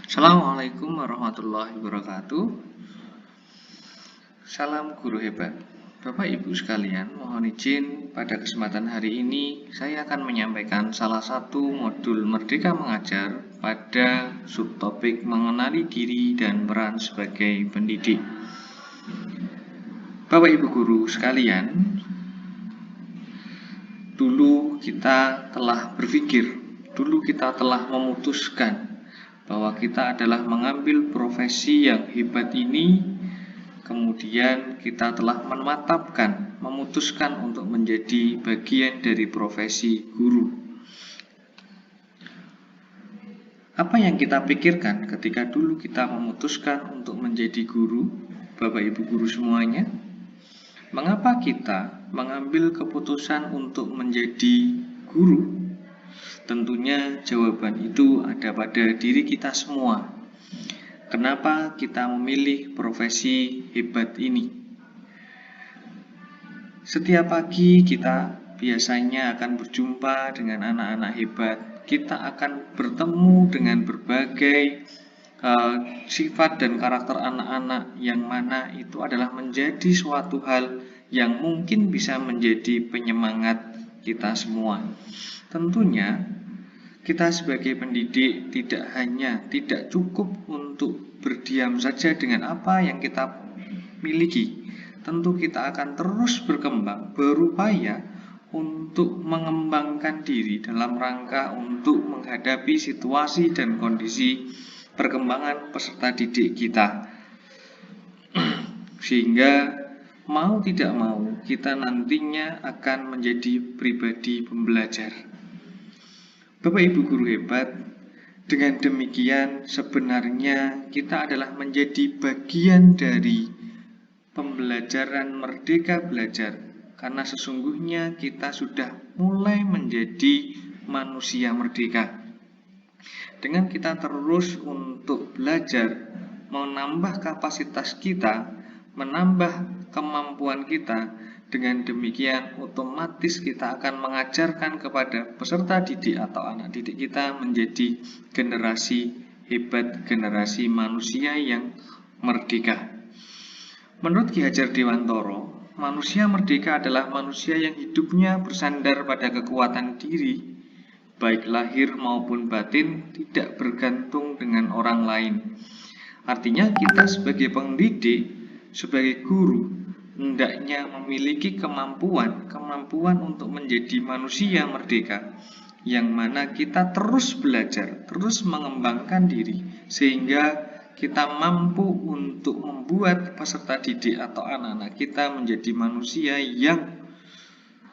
Assalamualaikum warahmatullahi wabarakatuh. Salam guru hebat. Bapak Ibu sekalian, mohon izin pada kesempatan hari ini saya akan menyampaikan salah satu modul Merdeka Mengajar pada subtopik mengenali diri dan peran sebagai pendidik. Bapak Ibu guru sekalian, dulu kita telah berpikir, dulu kita telah memutuskan bahwa kita adalah mengambil profesi yang hebat ini, kemudian kita telah memutuskan untuk menjadi bagian dari profesi guru. Apa yang kita pikirkan ketika dulu kita memutuskan untuk menjadi guru, Bapak Ibu guru semuanya? Mengapa kita mengambil keputusan untuk menjadi guru? Tentunya jawaban itu ada pada diri kita semua. Kenapa kita memilih profesi hebat ini? Setiap pagi kita biasanya akan berjumpa dengan anak-anak hebat. Kita akan bertemu dengan berbagai sifat dan karakter anak-anak yang mana itu adalah menjadi suatu hal yang mungkin bisa menjadi penyemangat kita semua. Tentunya kita sebagai pendidik tidak cukup untuk berdiam saja dengan apa yang kita miliki. Tentu kita akan terus berkembang, berupaya untuk mengembangkan diri dalam rangka untuk menghadapi situasi dan kondisi perkembangan peserta didik kita. Sehingga mau tidak mau kita nantinya akan menjadi pribadi pembelajar. Bapak Ibu guru hebat, dengan demikian sebenarnya kita adalah menjadi bagian dari pembelajaran Merdeka Belajar, karena sesungguhnya kita sudah mulai menjadi manusia merdeka. Dengan kita terus untuk belajar, menambah kapasitas kita, menambah kemampuan kita, dengan demikian otomatis kita akan mengajarkan kepada peserta didik atau anak didik kita menjadi generasi hebat, generasi manusia yang merdeka. Menurut Ki Hajar Dewantoro, manusia merdeka adalah manusia yang hidupnya bersandar pada kekuatan diri, baik lahir maupun batin, tidak bergantung dengan orang lain. Artinya kita sebagai pendidik, sebagai guru, hendaknya memiliki kemampuan untuk menjadi manusia merdeka, yang mana kita terus belajar, terus mengembangkan diri, sehingga kita mampu untuk membuat peserta didik atau anak-anak kita menjadi manusia yang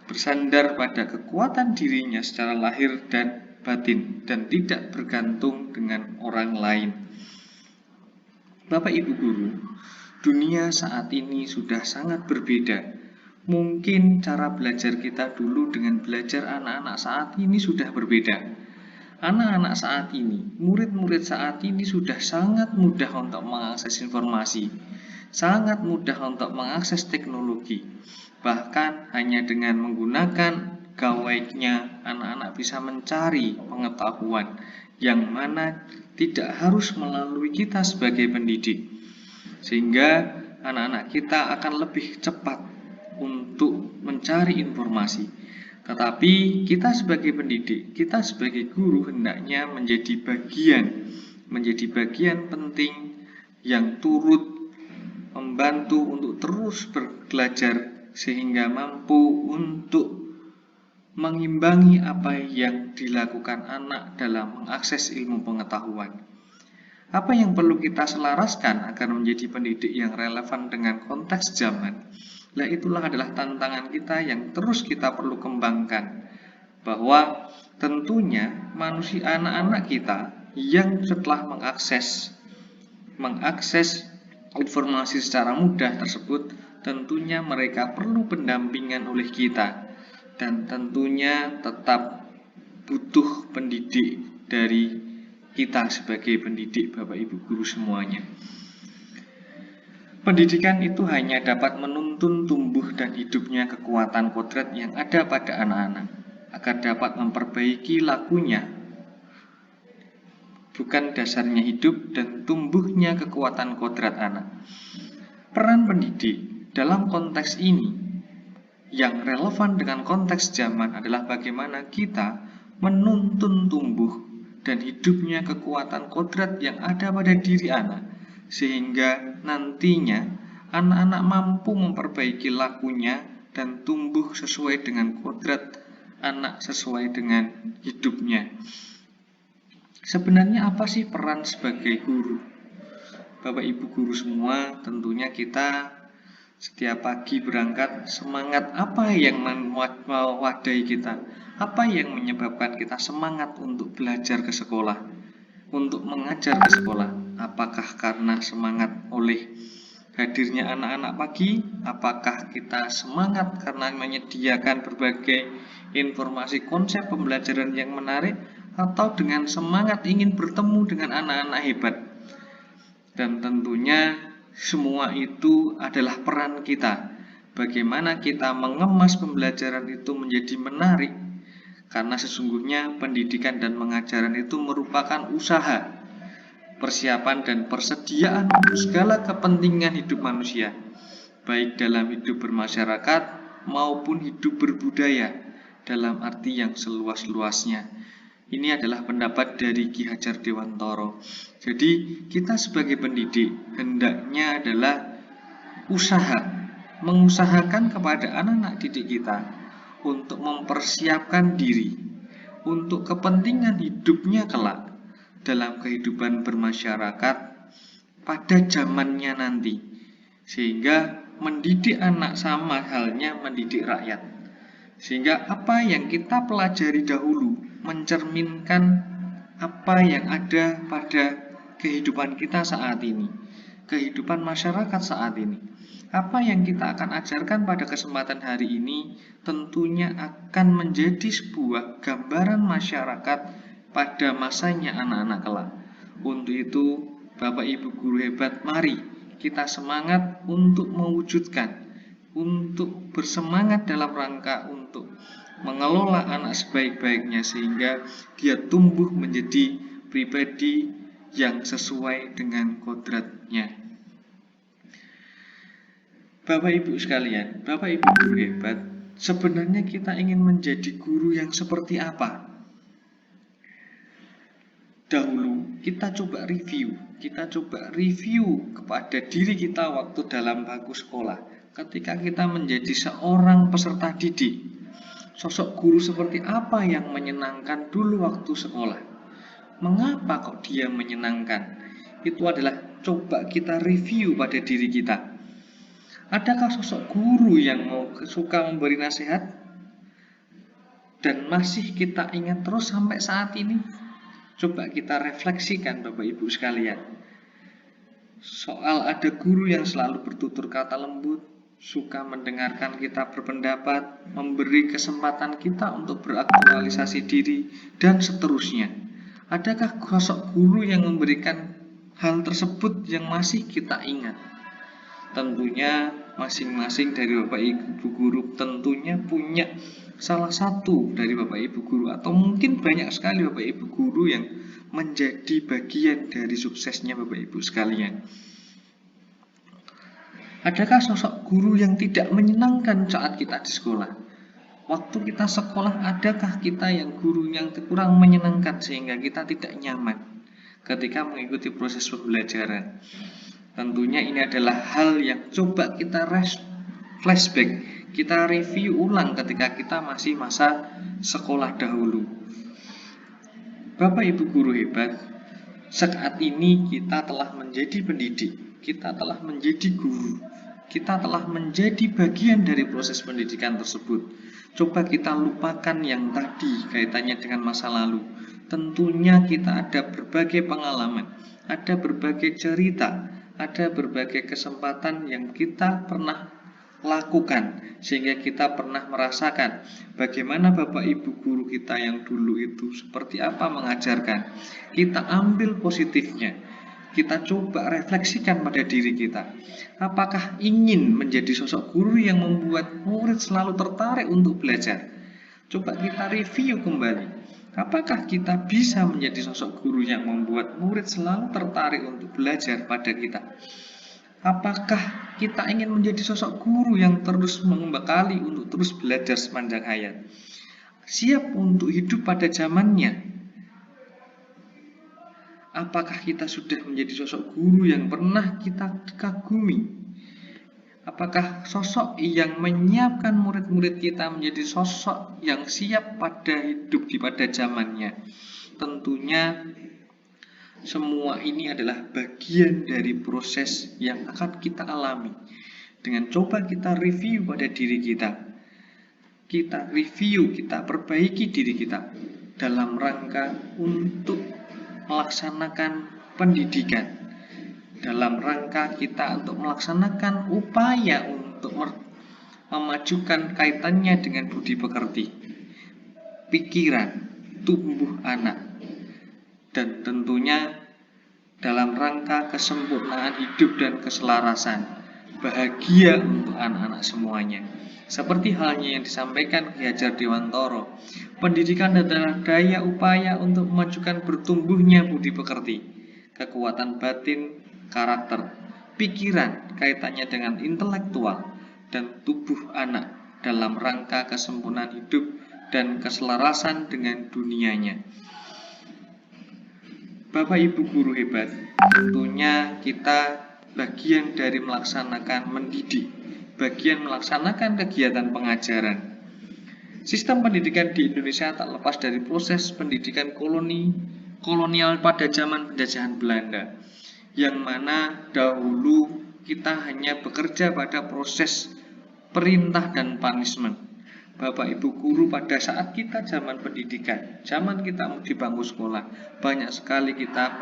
bersandar pada kekuatan dirinya secara lahir dan batin, dan tidak bergantung dengan orang lain. Bapak Ibu guru, dunia saat ini sudah sangat berbeda. Mungkin cara belajar kita dulu dengan belajar anak-anak saat ini sudah berbeda. Anak-anak saat ini, murid-murid saat ini sudah sangat mudah untuk mengakses informasi, sangat mudah untuk mengakses teknologi. Bahkan hanya dengan menggunakan gawainya, anak-anak bisa mencari pengetahuan yang mana tidak harus melalui kita sebagai pendidik. Sehingga anak-anak kita akan lebih cepat untuk mencari informasi. Tetapi kita sebagai pendidik, kita sebagai guru hendaknya menjadi bagian penting yang turut membantu untuk terus belajar, sehingga mampu untuk mengimbangi apa yang dilakukan anak dalam mengakses ilmu pengetahuan. Apa yang perlu kita selaraskan agar menjadi pendidik yang relevan dengan konteks zaman? Nah, itulah adalah tantangan kita yang terus kita perlu kembangkan. Bahwa tentunya manusia anak-anak kita yang setelah mengakses informasi secara mudah tersebut, tentunya mereka perlu pendampingan oleh kita. Dan tentunya tetap butuh pendidik dari kita sebagai pendidik, Bapak Ibu guru semuanya. Pendidikan itu hanya dapat menuntun tumbuh dan hidupnya kekuatan kodrat yang ada pada anak-anak, agar dapat memperbaiki lakunya, bukan dasarnya hidup dan tumbuhnya kekuatan kodrat anak. Peran pendidik dalam konteks ini yang relevan dengan konteks zaman adalah bagaimana kita menuntun tumbuh dan hidupnya kekuatan kodrat yang ada pada diri anak, sehingga nantinya anak-anak mampu memperbaiki lakunya dan tumbuh sesuai dengan kodrat anak, sesuai dengan hidupnya. Sebenarnya apa sih peran sebagai guru? Bapak Ibu guru semua, tentunya kita setiap pagi berangkat, semangat apa yang mewadahi kita? Apa yang menyebabkan kita semangat untuk belajar ke sekolah, untuk mengajar ke sekolah? Apakah karena semangat oleh hadirnya anak-anak pagi? Apakah kita semangat karena menyediakan berbagai informasi konsep pembelajaran yang menarik? Atau dengan semangat ingin bertemu dengan anak-anak hebat? Dan tentunya semua itu adalah peran kita. Bagaimana kita mengemas pembelajaran itu menjadi menarik? Karena sesungguhnya pendidikan dan pengajaran itu merupakan usaha, persiapan dan persediaan untuk segala kepentingan hidup manusia, baik dalam hidup bermasyarakat maupun hidup berbudaya dalam arti yang seluas-luasnya. Ini adalah pendapat dari Ki Hajar Dewantara. Jadi kita sebagai pendidik hendaknya adalah mengusahakan kepada anak-anak didik kita untuk mempersiapkan diri untuk kepentingan hidupnya kelak dalam kehidupan bermasyarakat pada zamannya nanti, sehingga mendidik anak sama halnya mendidik rakyat, sehingga apa yang kita pelajari dahulu mencerminkan apa yang ada pada kehidupan kita saat ini, kehidupan masyarakat saat ini. Apa yang kita akan ajarkan pada kesempatan hari ini tentunya akan menjadi sebuah gambaran masyarakat pada masanya anak-anak kelak. Untuk itu, Bapak Ibu guru hebat, mari kita semangat untuk mewujudkan, untuk bersemangat dalam rangka untuk mengelola anak sebaik-baiknya sehingga dia tumbuh menjadi pribadi yang sesuai dengan kodratnya. Bapak Ibu sekalian, Bapak Ibu guru hebat, sebenarnya kita ingin menjadi guru yang seperti apa? Dahulu kita coba review kepada diri kita waktu dalam bangku sekolah. Ketika kita menjadi seorang peserta didik, sosok guru seperti apa yang menyenangkan dulu waktu sekolah? Mengapa kok dia menyenangkan? Itu adalah coba kita review pada diri kita. Adakah sosok guru yang suka memberi nasihat dan masih kita ingat terus sampai saat ini? Coba kita refleksikan Bapak Ibu sekalian. Soal ada guru yang selalu bertutur kata lembut, suka mendengarkan kita berpendapat, memberi kesempatan kita untuk beraktualisasi diri, dan seterusnya. Adakah sosok guru yang memberikan hal tersebut yang masih kita ingat? Tentunya masing-masing dari Bapak Ibu guru tentunya punya salah satu dari Bapak Ibu guru, atau mungkin banyak sekali Bapak Ibu guru yang menjadi bagian dari suksesnya Bapak Ibu sekalian. Adakah sosok guru yang tidak menyenangkan saat kita di sekolah? Waktu kita sekolah, adakah kita yang guru yang kurang menyenangkan sehingga kita tidak nyaman ketika mengikuti proses pembelajaran? Tentunya ini adalah hal yang coba kita flashback, kita review ulang ketika kita masih masa sekolah dahulu. Bapak Ibu guru hebat, saat ini kita telah menjadi pendidik, kita telah menjadi guru, kita telah menjadi bagian dari proses pendidikan tersebut. Coba kita lupakan yang tadi kaitannya dengan masa lalu. Tentunya kita ada berbagai pengalaman, ada berbagai cerita, ada berbagai kesempatan yang kita pernah lakukan, sehingga kita pernah merasakan bagaimana Bapak Ibu guru kita yang dulu itu seperti apa mengajarkan. Kita ambil positifnya, kita coba refleksikan pada diri kita. Apakah ingin menjadi sosok guru yang membuat murid selalu tertarik untuk belajar? Coba kita review kembali. Apakah kita bisa menjadi sosok guru yang membuat murid selalu tertarik untuk belajar pada kita? Apakah kita ingin menjadi sosok guru yang terus membekali untuk terus belajar sepanjang hayat? Siap untuk hidup pada zamannya? Apakah kita sudah menjadi sosok guru yang pernah kita kagumi? Apakah sosok yang menyiapkan murid-murid kita menjadi sosok yang siap pada hidup pada zamannya? Tentunya semua ini adalah bagian dari proses yang akan kita alami. Dengan coba kita review pada diri kita. Kita review, kita perbaiki diri kita dalam rangka untuk melaksanakan pendidikan. Dalam rangka kita untuk melaksanakan upaya untuk memajukan kaitannya dengan budi pekerti, pikiran, tumbuh anak, dan tentunya dalam rangka kesempurnaan hidup dan keselarasan, bahagia untuk anak-anak semuanya. Seperti halnya yang disampaikan Ki Hajar Dewantoro, pendidikan adalah daya upaya untuk memajukan bertumbuhnya budi pekerti, kekuatan batin, karakter, pikiran kaitannya dengan intelektual, dan tubuh anak dalam rangka kesempurnaan hidup dan keselarasan dengan dunianya. Bapak Ibu guru hebat, tentunya kita bagian dari melaksanakan mendidik, bagian melaksanakan kegiatan pengajaran. Sistem pendidikan di Indonesia tak lepas dari proses pendidikan kolonial pada zaman penjajahan Belanda, yang mana dahulu kita hanya bekerja pada proses perintah dan punishment. Bapak Ibu guru, pada saat kita zaman pendidikan, zaman kita di bangku sekolah, banyak sekali kita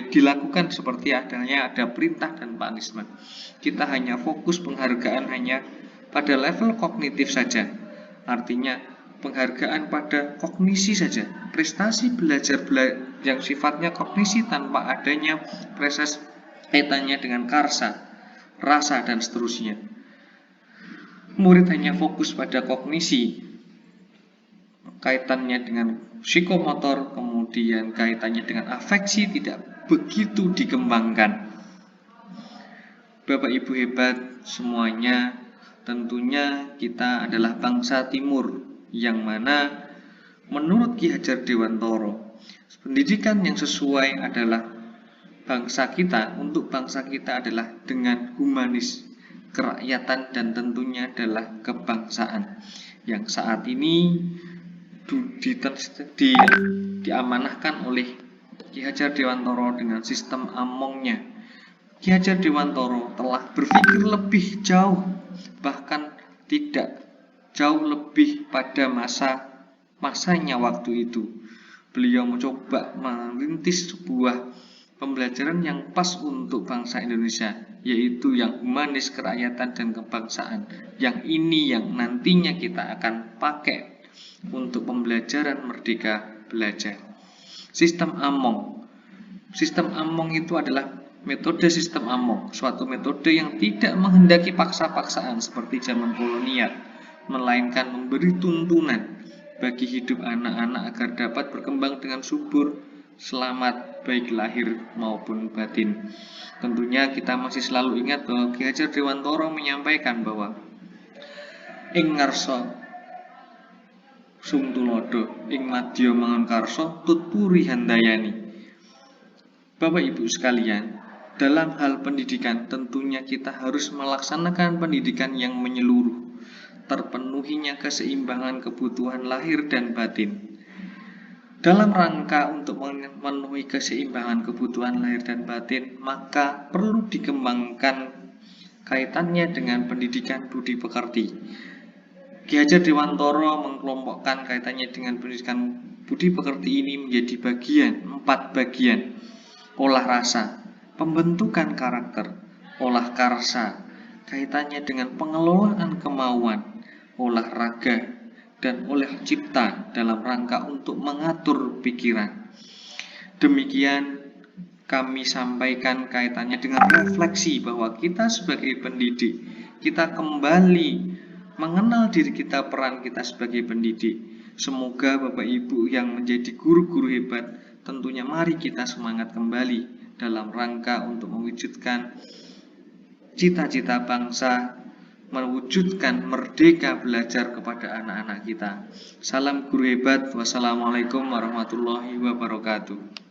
dilakukan seperti adanya ada perintah dan punishment. Kita hanya fokus penghargaan hanya pada level kognitif saja, artinya penghargaan pada kognisi saja, prestasi belajar yang sifatnya kognisi tanpa adanya proses kaitannya dengan karsa, rasa, dan seterusnya. Murid hanya fokus pada kognisi, kaitannya dengan psikomotor, kemudian kaitannya dengan afeksi tidak begitu dikembangkan. Bapak Ibu hebat semuanya, tentunya kita adalah bangsa Timur, yang mana menurut Ki Hajar Dewantoro, pendidikan yang sesuai adalah bangsa kita, untuk bangsa kita adalah dengan humanis, kerakyatan, dan tentunya adalah kebangsaan, yang saat ini diamanahkan oleh Ki Hajar Dewantoro dengan sistem amongnya. Ki Hajar Dewantoro telah berpikir lebih jauh, bahkan tidak jauh lebih pada masanya waktu itu. Beliau mencoba merintis sebuah pembelajaran yang pas untuk bangsa Indonesia, yaitu yang humanis, kerakyatan, dan kebangsaan. Yang ini yang nantinya kita akan pakai untuk pembelajaran Merdeka Belajar. Sistem Among. Sistem Among itu adalah metode sistem Among, suatu metode yang tidak menghendaki paksa-paksaan seperti zaman kolonial, melainkan memberi tuntunan bagi hidup anak-anak agar dapat berkembang dengan subur, selamat, baik lahir maupun batin. Tentunya kita masih selalu ingat bahwa Ki Hajar Dewantoro menyampaikan bahwa ing ngarsa sung tulodo, ing madya mangun karsa tutpuri handayani. Bapak Ibu sekalian, dalam hal pendidikan tentunya kita harus melaksanakan pendidikan yang menyeluruh, terpenuhinya keseimbangan kebutuhan lahir dan batin. Dalam rangka untuk memenuhi keseimbangan kebutuhan lahir dan batin, maka perlu dikembangkan kaitannya dengan pendidikan budi pekerti. Ki Hajar Dewantoro mengelompokkan kaitannya dengan pendidikan budi pekerti ini menjadi 4 bagian. Olah rasa, pembentukan karakter, olah karsa, kaitannya dengan pengelolaan kemauan, olah raga, dan olah cipta dalam rangka untuk mengatur pikiran. Demikian kami sampaikan kaitannya dengan refleksi bahwa kita sebagai pendidik, kita kembali mengenal diri kita, peran kita sebagai pendidik. Semoga Bapak Ibu yang menjadi guru-guru hebat, tentunya mari kita semangat kembali dalam rangka untuk mewujudkan cita-cita bangsa, mewujudkan merdeka belajar kepada anak-anak kita. Salam guru hebat. Wassalamualaikum warahmatullahi wabarakatuh.